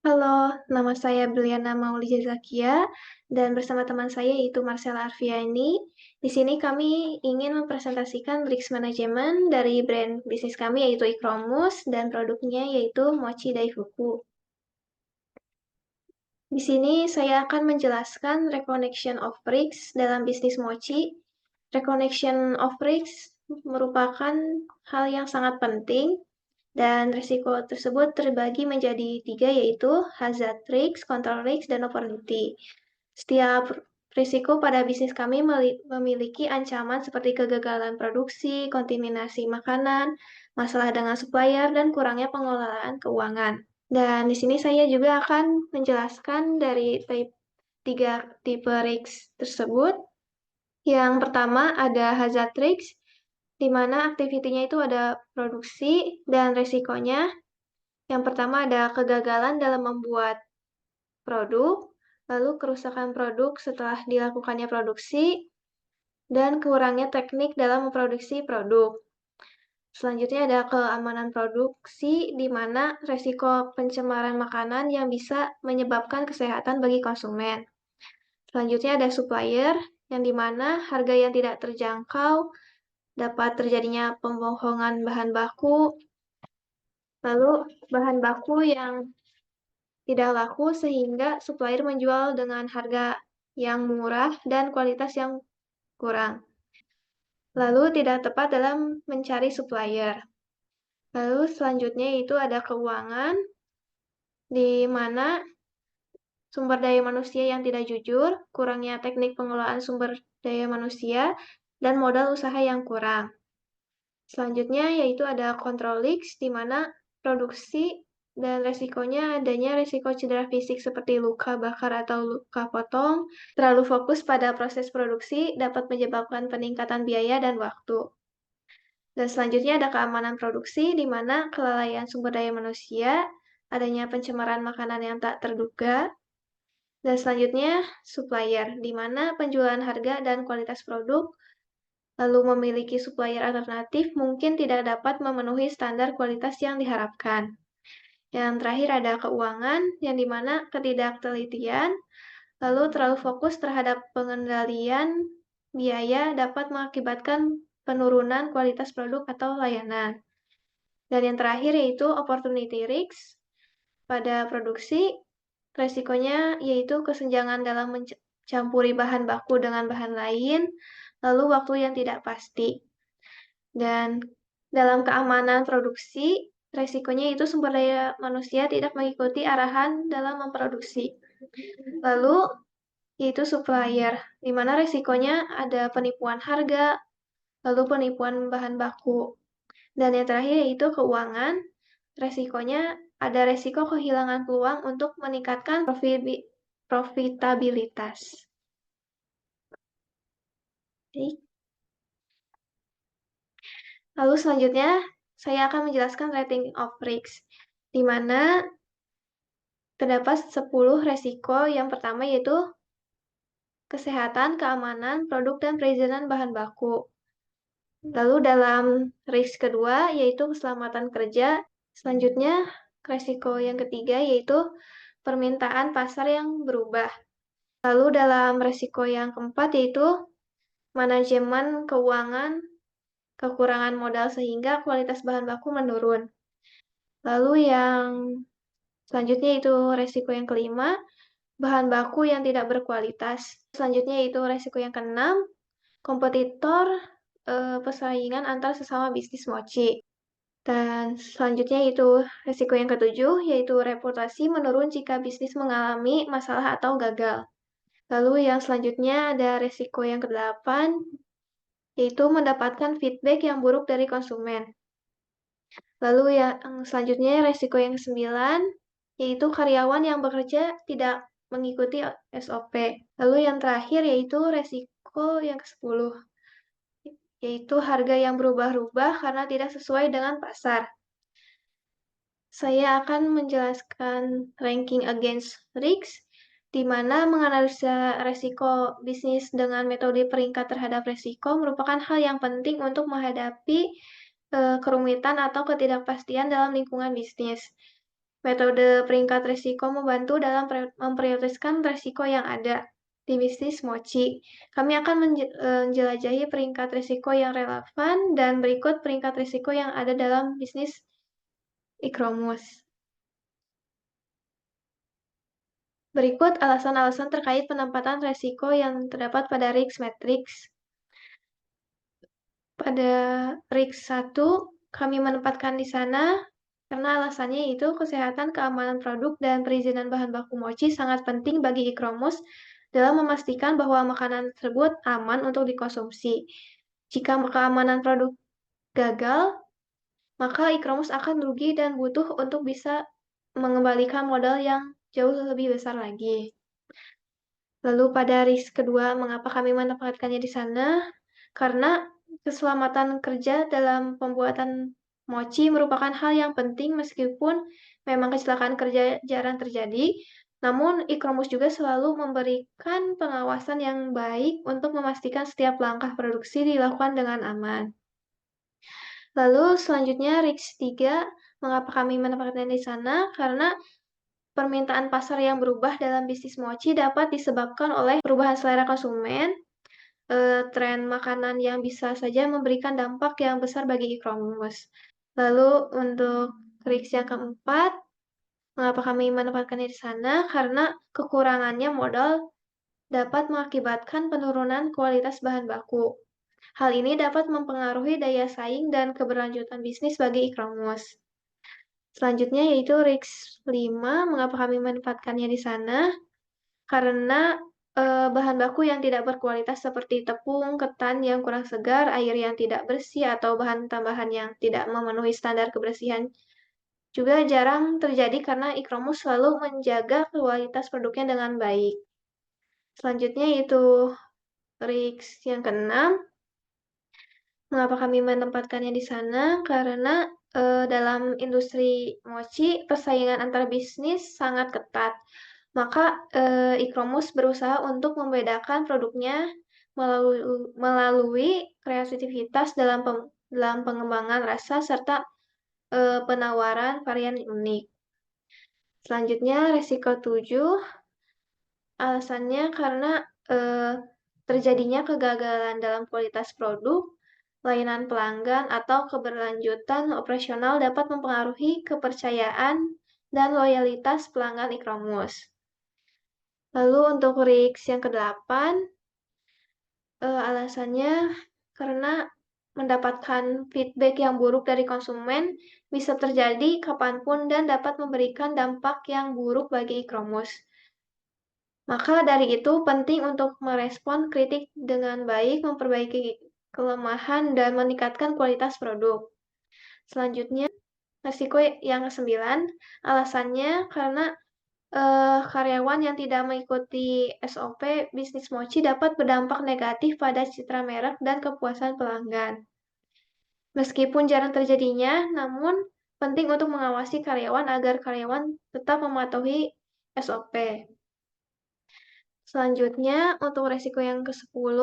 Halo, nama saya Briliana Mauliza Zakia, dan bersama teman saya yaitu Marcella Arfiani. Di sini kami ingin mempresentasikan risk management dari brand bisnis kami yaitu Ikromus dan produknya yaitu Mochi Daifuku. Di sini saya akan menjelaskan reconnection of risks dalam bisnis Mochi. Reconnection of risks merupakan hal yang sangat penting dan risiko tersebut terbagi menjadi tiga yaitu hazard risk, control risk, dan opportunity. Setiap risiko pada bisnis kami memiliki ancaman seperti kegagalan produksi, kontaminasi makanan, masalah dengan supplier, dan kurangnya pengelolaan keuangan. Dan di sini saya juga akan menjelaskan dari tiga tipe risk tersebut. Yang pertama ada hazard risk, di mana aktivitinya itu ada produksi dan resikonya. Yang pertama ada kegagalan dalam membuat produk, lalu kerusakan produk setelah dilakukannya produksi, dan kurangnya teknik dalam memproduksi produk. Selanjutnya ada keamanan produksi, di mana resiko pencemaran makanan yang bisa menyebabkan kesehatan bagi konsumen. Selanjutnya ada supplier, yang di mana harga yang tidak terjangkau, dapat terjadinya pembohongan bahan baku, lalu bahan baku yang tidak laku sehingga supplier menjual dengan harga yang murah dan kualitas yang kurang. Lalu tidak tepat dalam mencari supplier. Lalu selanjutnya itu ada keuangan, di mana sumber daya manusia yang tidak jujur, kurangnya teknik pengelolaan sumber daya manusia, dan modal usaha yang kurang. Selanjutnya yaitu ada control risks, di mana produksi dan resikonya adanya resiko cedera fisik seperti luka bakar atau luka potong. Terlalu fokus pada proses produksi dapat menyebabkan peningkatan biaya dan waktu. Dan selanjutnya ada keamanan produksi, di mana kelalaian sumber daya manusia, adanya pencemaran makanan yang tak terduga. Dan selanjutnya supplier, di mana penjualan harga dan kualitas produk lalu memiliki supplier alternatif mungkin tidak dapat memenuhi standar kualitas yang diharapkan. Yang terakhir ada keuangan, yang dimana ketidaktelitian, lalu terlalu fokus terhadap pengendalian biaya dapat mengakibatkan penurunan kualitas produk atau layanan. Dan yang terakhir yaitu opportunity risk pada produksi, resikonya yaitu kesenjangan dalam mencampuri bahan baku dengan bahan lain, lalu waktu yang tidak pasti. Dan dalam keamanan produksi, resikonya itu sumber daya manusia tidak mengikuti arahan dalam memproduksi. Lalu, yaitu supplier, di mana resikonya ada penipuan harga, lalu penipuan bahan baku. Dan yang terakhir yaitu keuangan, resikonya ada resiko kehilangan peluang untuk meningkatkan profitabilitas. Lalu selanjutnya, saya akan menjelaskan rating of risks, di mana terdapat 10 resiko. Yang pertama yaitu kesehatan, keamanan, produk, dan perizinan bahan baku. Lalu dalam risk kedua yaitu keselamatan kerja. Selanjutnya, resiko yang ketiga yaitu permintaan pasar yang berubah. Lalu dalam resiko yang keempat yaitu manajemen keuangan, kekurangan modal sehingga kualitas bahan baku menurun. Lalu yang selanjutnya itu resiko yang kelima, bahan baku yang tidak berkualitas. Selanjutnya itu resiko yang keenam, kompetitor, persaingan antar sesama bisnis mochi. Dan selanjutnya itu resiko yang ketujuh, yaitu reputasi menurun jika bisnis mengalami masalah atau gagal. Lalu yang selanjutnya ada resiko yang kedelapan, yaitu mendapatkan feedback yang buruk dari konsumen. Lalu yang selanjutnya resiko yang kesembilan, yaitu karyawan yang bekerja tidak mengikuti SOP. Lalu yang terakhir yaitu resiko yang ke-10, yaitu harga yang berubah-ubah karena tidak sesuai dengan pasar. Saya akan menjelaskan ranking against risks, di mana menganalisa resiko bisnis dengan metode peringkat terhadap resiko merupakan hal yang penting untuk menghadapi kerumitan atau ketidakpastian dalam lingkungan bisnis. Metode peringkat risiko membantu dalam memprioritaskan risiko yang ada di bisnis mochi. Kami akan menjelajahi peringkat risiko yang relevan dan berikut peringkat risiko yang ada dalam bisnis e-commerce. Berikut alasan-alasan terkait penempatan risiko yang terdapat pada risk matrix. Pada risk 1, kami menempatkan di sana karena alasannya itu kesehatan, keamanan produk, dan perizinan bahan baku mochi sangat penting bagi e-commerce dalam memastikan bahwa makanan tersebut aman untuk dikonsumsi. Jika keamanan produk gagal, maka e-commerce akan rugi dan butuh untuk bisa mengembalikan modal yang jauh lebih besar lagi. Lalu pada risk kedua, mengapa kami menempatkannya di sana? Karena keselamatan kerja dalam pembuatan mochi merupakan hal yang penting meskipun memang kecelakaan kerja jarang terjadi, namun e-commerce juga selalu memberikan pengawasan yang baik untuk memastikan setiap langkah produksi dilakukan dengan aman. Lalu selanjutnya risk 3, mengapa kami menempatkannya di sana? Karena permintaan pasar yang berubah dalam bisnis mochi dapat disebabkan oleh perubahan selera konsumen, tren makanan yang bisa saja memberikan dampak yang besar bagi e-commerce. Lalu untuk risk yang keempat, mengapa kami menempatkannya di sana? Karena kekurangannya modal dapat mengakibatkan penurunan kualitas bahan baku. Hal ini dapat mempengaruhi daya saing dan keberlanjutan bisnis bagi e-commerce. Selanjutnya yaitu risk 5, mengapa kami menempatkannya di sana? Karena bahan baku yang tidak berkualitas seperti tepung, ketan yang kurang segar, air yang tidak bersih, atau bahan tambahan yang tidak memenuhi standar kebersihan juga jarang terjadi karena e-commerce selalu menjaga kualitas produknya dengan baik. Selanjutnya yaitu risk yang keenam, mengapa kami menempatkannya di sana? Karena dalam industri mochi, persaingan antar bisnis sangat ketat. Maka e-commerce berusaha untuk membedakan produknya melalui kreativitas dalam pengembangan rasa serta penawaran varian unik. Selanjutnya, risiko 7, alasannya karena terjadinya kegagalan dalam kualitas produk, layanan pelanggan, atau keberlanjutan operasional dapat mempengaruhi kepercayaan dan loyalitas pelanggan e-commerce. Lalu untuk risk yang ke-8, alasannya karena mendapatkan feedback yang buruk dari konsumen bisa terjadi kapanpun dan dapat memberikan dampak yang buruk bagi e-commerce. Maka dari itu penting untuk merespon kritik dengan baik, memperbaiki kelemahan, dan meningkatkan kualitas produk. Selanjutnya, risiko yang ke-9, alasannya karena karyawan yang tidak mengikuti SOP bisnis mochi dapat berdampak negatif pada citra merek dan kepuasan pelanggan. Meskipun jarang terjadinya, namun penting untuk mengawasi karyawan agar karyawan tetap mematuhi SOP. Selanjutnya, untuk resiko yang ke-10,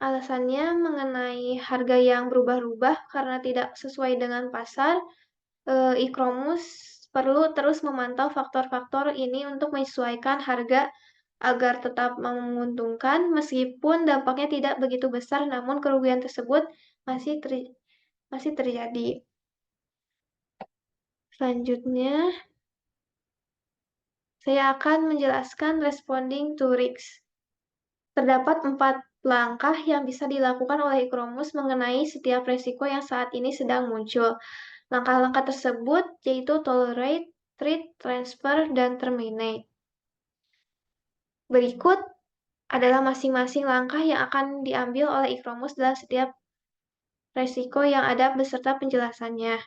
alasannya mengenai harga yang berubah-ubah karena tidak sesuai dengan pasar, e-commerce perlu terus memantau faktor-faktor ini untuk menyesuaikan harga agar tetap menguntungkan meskipun dampaknya tidak begitu besar namun kerugian tersebut masih terjadi. Selanjutnya, saya akan menjelaskan responding to risks. Terdapat 4 langkah yang bisa dilakukan oleh e-commerce mengenai setiap risiko yang saat ini sedang muncul. Langkah-langkah tersebut yaitu tolerate, treat, transfer, dan terminate. Berikut adalah masing-masing langkah yang akan diambil oleh e-commerce dalam setiap risiko yang ada beserta penjelasannya.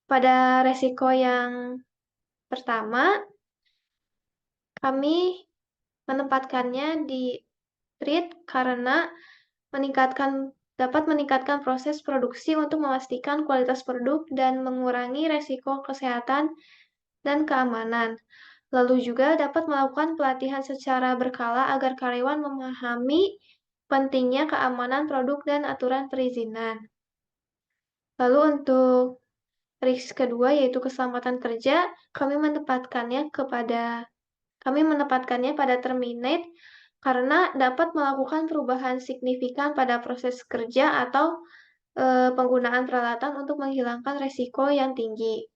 Pada risiko yang pertama, kami menempatkannya di treat karena dapat meningkatkan proses produksi untuk memastikan kualitas produk dan mengurangi resiko kesehatan dan keamanan. Lalu juga dapat melakukan pelatihan secara berkala agar karyawan memahami pentingnya keamanan produk dan aturan perizinan. Lalu untuk Risk kedua yaitu keselamatan kerja, kami menempatkannya pada terminate karena dapat melakukan perubahan signifikan pada proses kerja atau penggunaan peralatan untuk menghilangkan resiko yang tinggi.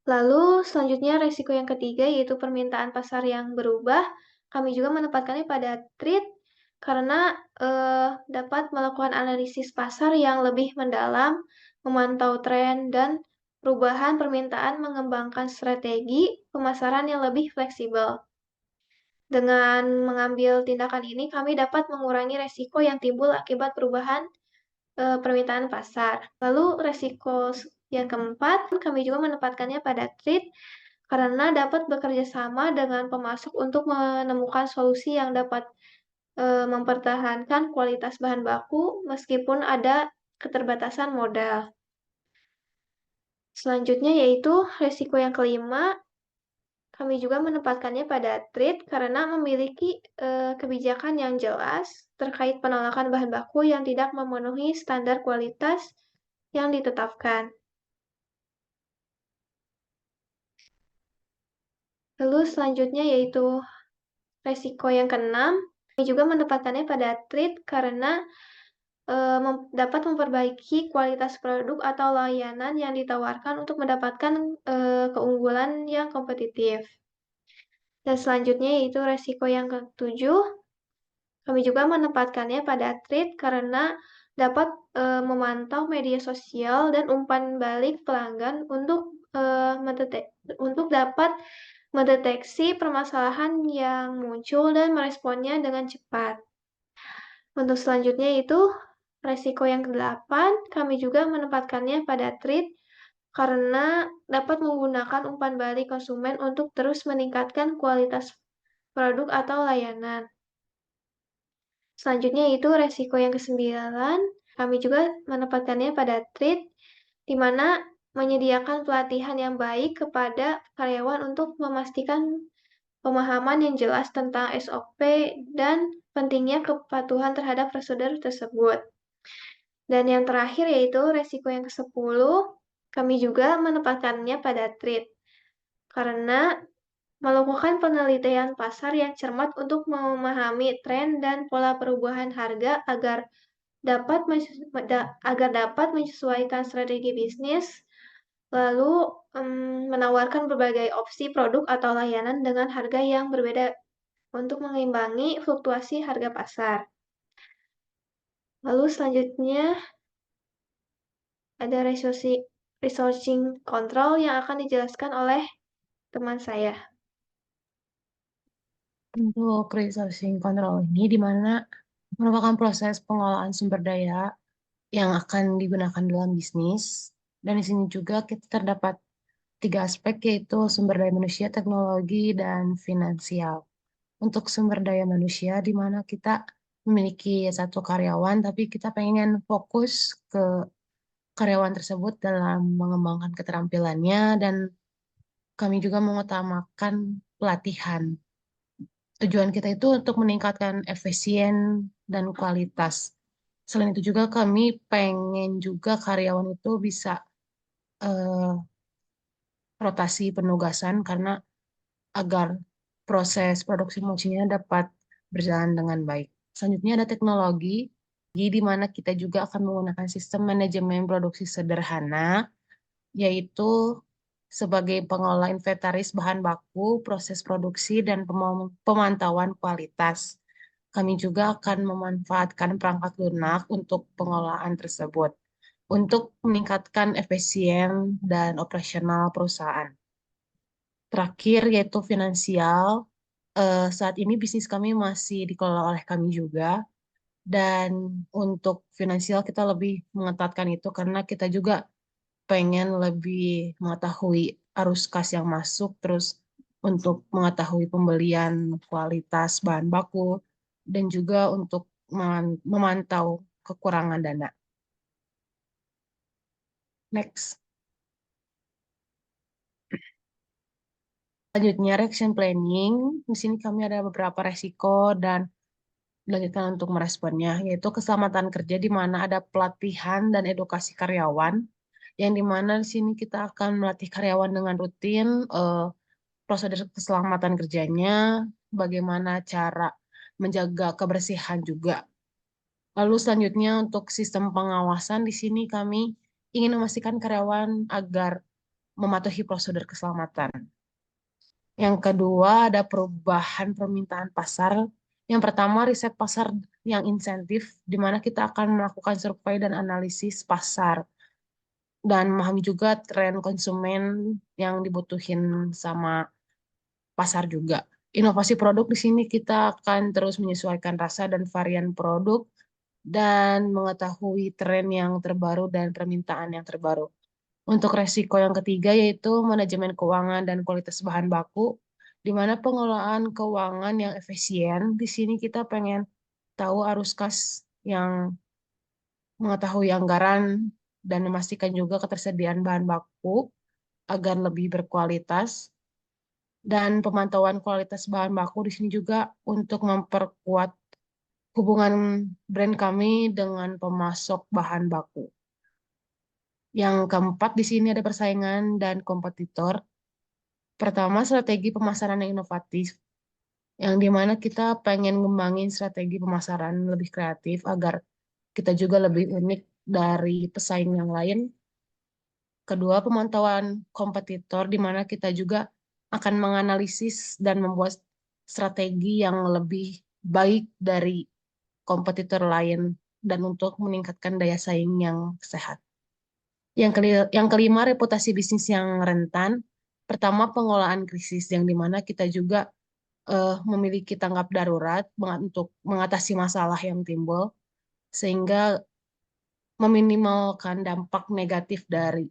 Lalu selanjutnya resiko yang ketiga yaitu permintaan pasar yang berubah. Kami juga menempatkannya pada treat karena dapat melakukan analisis pasar yang lebih mendalam, memantau tren dan perubahan permintaan, mengembangkan strategi pemasaran yang lebih fleksibel. Dengan mengambil tindakan ini, kami dapat mengurangi resiko yang timbul akibat perubahan permintaan pasar. Lalu resiko yang keempat, kami juga menempatkannya pada trade karena dapat bekerja sama dengan pemasok untuk menemukan solusi yang dapat mempertahankan kualitas bahan baku meskipun ada keterbatasan modal. Selanjutnya yaitu resiko yang kelima, kami juga menempatkannya pada trade karena memiliki kebijakan yang jelas terkait penolakan bahan baku yang tidak memenuhi standar kualitas yang ditetapkan. Lalu selanjutnya yaitu resiko yang keenam, kami juga menempatkannya pada trade karena dapat memperbaiki kualitas produk atau layanan yang ditawarkan untuk mendapatkan keunggulan yang kompetitif. Dan selanjutnya yaitu resiko yang ketujuh, kami juga menempatkannya pada trade karena dapat memantau media sosial dan umpan balik pelanggan untuk dapat mendeteksi permasalahan yang muncul dan meresponnya dengan cepat. Untuk selanjutnya itu resiko yang kedelapan, kami juga menempatkannya pada trade karena dapat menggunakan umpan balik konsumen untuk terus meningkatkan kualitas produk atau layanan. Selanjutnya itu resiko yang kesembilan, kami juga menempatkannya pada trade, di mana menyediakan pelatihan yang baik kepada karyawan untuk memastikan pemahaman yang jelas tentang SOP dan pentingnya kepatuhan terhadap prosedur tersebut. Dan yang terakhir yaitu resiko yang ke-10, kami juga menempatkannya pada trade. Karena melakukan penelitian pasar yang cermat untuk memahami tren dan pola perubahan harga agar dapat menyesuaikan strategi bisnis, lalu menawarkan berbagai opsi produk atau layanan dengan harga yang berbeda untuk mengimbangi fluktuasi harga pasar. Lalu selanjutnya ada resourcing control yang akan dijelaskan oleh teman saya. Untuk resourcing control ini di mana merupakan proses pengolahan sumber daya yang akan digunakan dalam bisnis. Dan di sini juga kita terdapat tiga aspek yaitu sumber daya manusia, teknologi, dan finansial. Untuk sumber daya manusia di mana kita memiliki satu karyawan tapi kita pengen fokus ke karyawan tersebut dalam mengembangkan keterampilannya dan kami juga mengutamakan pelatihan. Tujuan kita itu untuk meningkatkan efisien dan kualitas. Selain itu juga kami pengen juga karyawan itu bisa eh, rotasi penugasan karena agar proses produksi mochinya dapat berjalan dengan baik. Selanjutnya ada teknologi, di mana kita juga akan menggunakan sistem manajemen produksi sederhana, yaitu sebagai pengelola inventaris bahan baku, proses produksi, dan pemantauan kualitas. Kami juga akan memanfaatkan perangkat lunak untuk pengolahan tersebut untuk meningkatkan efisien dan operasional perusahaan. Terakhir yaitu finansial. Saat ini bisnis kami masih dikelola oleh kami juga dan untuk finansial kita lebih mengetatkan itu karena kita juga pengen lebih mengetahui arus kas yang masuk, terus untuk mengetahui pembelian kualitas bahan baku, dan juga untuk memantau kekurangan dana. Next. Selanjutnya, reaction planning. Di sini kami ada beberapa resiko dan dilanjutkan untuk meresponnya, yaitu keselamatan kerja di mana ada pelatihan dan edukasi karyawan yang dimana di sini kita akan melatih karyawan dengan rutin prosedur keselamatan kerjanya, bagaimana cara menjaga kebersihan juga. Lalu selanjutnya untuk sistem pengawasan di sini kami ingin memastikan karyawan agar mematuhi prosedur keselamatan. Yang kedua ada perubahan permintaan pasar. Yang pertama riset pasar yang insentif, di mana kita akan melakukan survei dan analisis pasar dan memahami juga tren konsumen yang dibutuhin sama pasar juga. Inovasi produk di sini kita akan terus menyesuaikan rasa dan varian produk dan mengetahui tren yang terbaru dan permintaan yang terbaru. Untuk resiko yang ketiga yaitu manajemen keuangan dan kualitas bahan baku, di mana pengelolaan keuangan yang efisien. Di sini kita pengen tahu arus kas yang mengetahui anggaran dan memastikan juga ketersediaan bahan baku agar lebih berkualitas. Dan pemantauan kualitas bahan baku di sini juga untuk memperkuat hubungan brand kami dengan pemasok bahan baku. Yang keempat di sini ada persaingan dan kompetitor. Pertama, strategi pemasaran yang inovatif, yang dimana kita pengen ngembangin strategi pemasaran lebih kreatif agar kita juga lebih unik dari pesaing yang lain. Kedua, pemantauan kompetitor, di mana kita juga akan menganalisis dan membuat strategi yang lebih baik dari kompetitor lain dan untuk meningkatkan daya saing yang sehat. Yang kelima, reputasi bisnis yang rentan. Pertama, pengolahan krisis, yang dimana kita juga memiliki tanggap darurat untuk mengatasi masalah yang timbul, sehingga meminimalkan dampak negatif dari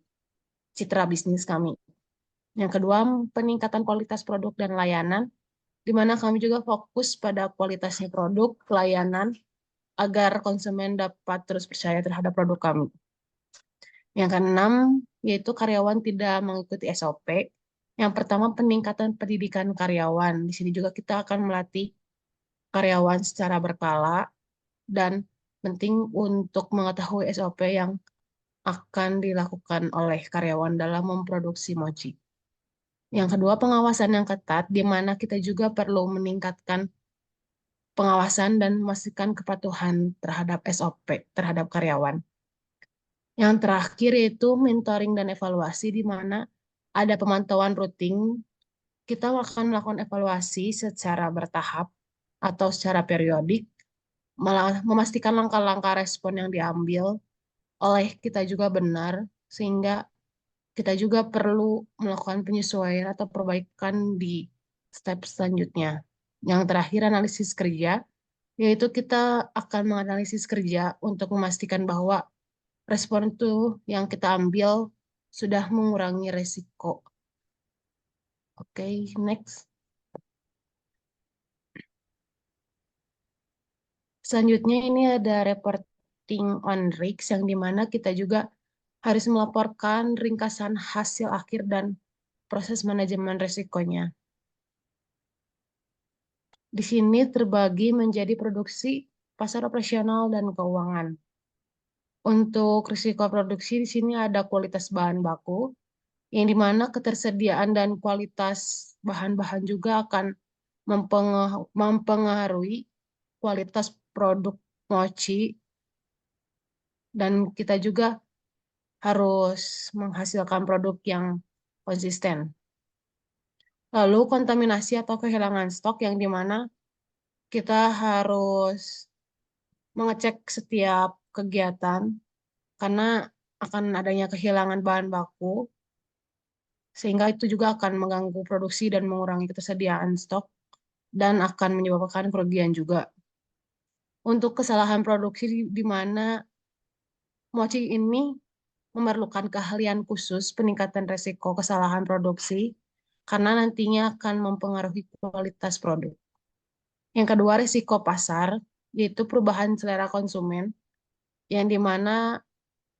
citra bisnis kami. Yang kedua, peningkatan kualitas produk dan layanan, di mana kami juga fokus pada kualitasnya produk, layanan, agar konsumen dapat terus percaya terhadap produk kami. Yang keenam, yaitu karyawan tidak mengikuti SOP. Yang pertama, peningkatan pendidikan karyawan. Di sini juga kita akan melatih karyawan secara berkala dan penting untuk mengetahui SOP yang akan dilakukan oleh karyawan dalam memproduksi mochi. Yang kedua, pengawasan yang ketat, di mana kita juga perlu meningkatkan pengawasan dan memastikan kepatuhan terhadap SOP terhadap karyawan. Yang terakhir yaitu mentoring dan evaluasi, di mana ada pemantauan rutin. Kita akan melakukan evaluasi secara bertahap atau secara periodik, memastikan langkah-langkah respon yang diambil oleh kita juga benar, sehingga kita juga perlu melakukan penyesuaian atau perbaikan di step selanjutnya. Yang terakhir, analisis kerja, yaitu kita akan menganalisis kerja untuk memastikan bahwa respon itu yang kita ambil sudah mengurangi resiko. Oke, next. Selanjutnya ini ada reporting on risks, yang dimana kita juga harus melaporkan ringkasan hasil akhir dan proses manajemen risikonya. Di sini terbagi menjadi produksi, pasar operasional, dan keuangan. Untuk risiko produksi di sini ada kualitas bahan baku, yang dimana ketersediaan dan kualitas bahan-bahan juga akan mempengaruhi kualitas produk mochi, dan kita juga harus menghasilkan produk yang konsisten. Lalu kontaminasi atau kehilangan stok, yang dimana kita harus mengecek setiap kegiatan karena akan adanya kehilangan bahan baku, sehingga itu juga akan mengganggu produksi dan mengurangi ketersediaan stok dan akan menyebabkan kerugian juga. Untuk kesalahan produksi, di mana mochi ini memerlukan keahlian khusus peningkatan resiko kesalahan produksi karena nantinya akan mempengaruhi kualitas produk. Yang kedua, risiko pasar, yaitu perubahan selera konsumen, yang dimana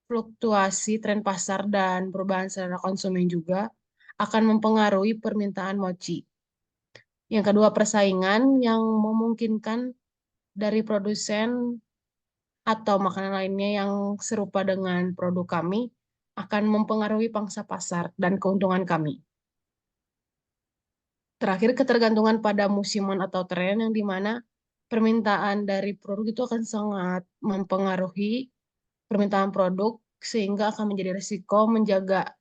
fluktuasi tren pasar dan perubahan selera konsumen juga akan mempengaruhi permintaan mochi. Yang kedua, persaingan yang memungkinkan dari produsen atau makanan lainnya yang serupa dengan produk kami akan mempengaruhi pangsa pasar dan keuntungan kami. Terakhir, ketergantungan pada musiman atau tren yang dimana permintaan dari produk itu akan sangat mempengaruhi permintaan produk sehingga akan menjadi risiko menjaga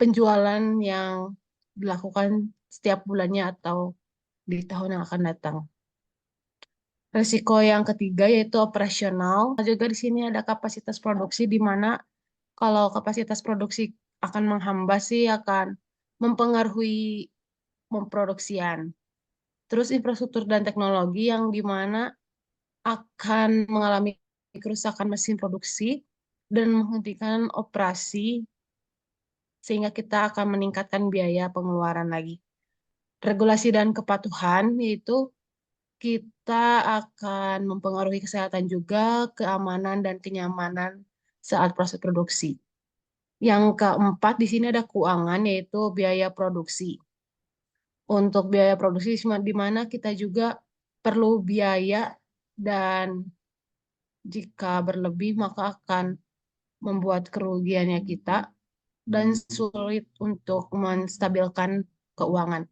penjualan yang dilakukan setiap bulannya atau di tahun yang akan datang. Risiko yang ketiga yaitu operasional. Juga di sini ada kapasitas produksi di mana kalau kapasitas produksi akan menghambat sih akan mempengaruhi pemproduksian. Terus infrastruktur dan teknologi yang dimana akan mengalami kerusakan mesin produksi dan menghentikan operasi sehingga kita akan meningkatkan biaya pengeluaran lagi. Regulasi dan kepatuhan yaitu kita akan mempengaruhi kesehatan juga, keamanan dan kenyamanan saat proses produksi. Yang keempat di sini ada keuangan yaitu biaya produksi. Untuk biaya produksi di mana kita juga perlu biaya dan jika berlebih maka akan membuat kerugiannya kita dan sulit untuk menstabilkan keuangan.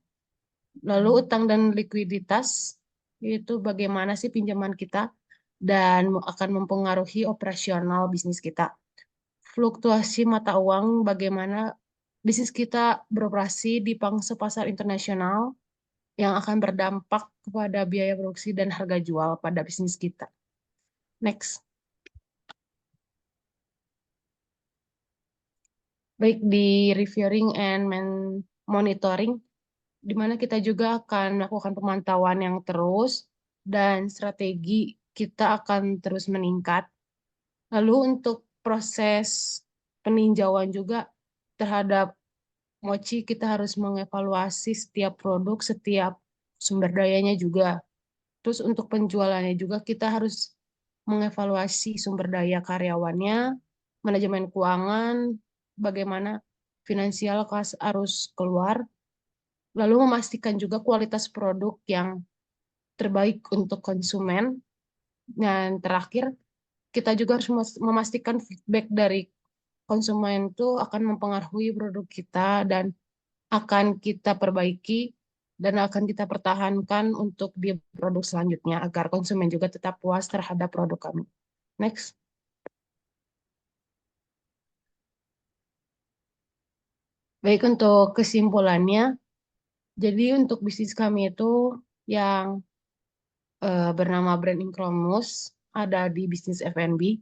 Lalu utang dan likuiditas itu bagaimana sih pinjaman kita dan akan mempengaruhi operasional bisnis kita. Fluktuasi mata uang bagaimana bisnis kita beroperasi di pangsa pasar internasional yang akan berdampak kepada biaya produksi dan harga jual pada bisnis kita. Next. Baik di reviewing and monitoring, di mana kita juga akan melakukan pemantauan yang terus dan strategi kita akan terus meningkat. Lalu untuk proses peninjauan juga terhadap Mochi, kita harus mengevaluasi setiap produk, setiap sumber dayanya juga. Terus untuk penjualannya juga kita harus mengevaluasi sumber daya karyawannya, manajemen keuangan, bagaimana finansial kas harus keluar, lalu memastikan juga kualitas produk yang terbaik untuk konsumen. Dan terakhir, kita juga harus memastikan feedback dari konsumen itu akan mempengaruhi produk kita dan akan kita perbaiki dan akan kita pertahankan untuk di produk selanjutnya agar konsumen juga tetap puas terhadap produk kami. Next. Baik, untuk kesimpulannya, jadi untuk bisnis kami itu yang bernama Brand Incromus ada di bisnis F&B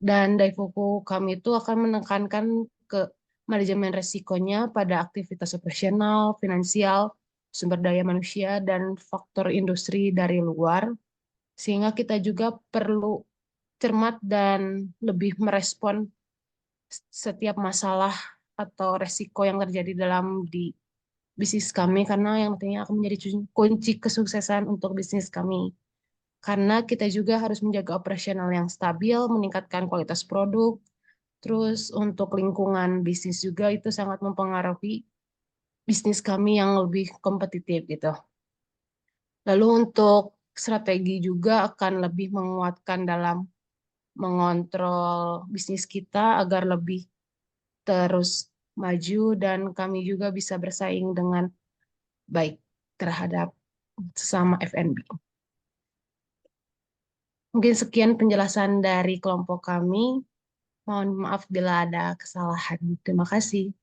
dan Daifuku kami itu akan menekankan ke manajemen resikonya pada aktivitas operasional, finansial, sumber daya manusia, dan faktor industri dari luar, sehingga kita juga perlu cermat dan lebih merespon setiap masalah atau resiko yang terjadi dalam di bisnis kami, karena yang nantinya akan menjadi kunci kesuksesan untuk bisnis kami. Karena kita juga harus menjaga operasional yang stabil, meningkatkan kualitas produk, terus untuk lingkungan bisnis juga itu sangat mempengaruhi bisnis kami yang lebih kompetitif gitu. Lalu untuk strategi juga akan lebih menguatkan dalam mengontrol bisnis kita agar lebih terus maju dan kami juga bisa bersaing dengan baik terhadap sesama F&B. Mungkin sekian penjelasan dari kelompok kami. Mohon maaf bila ada kesalahan. Terima kasih.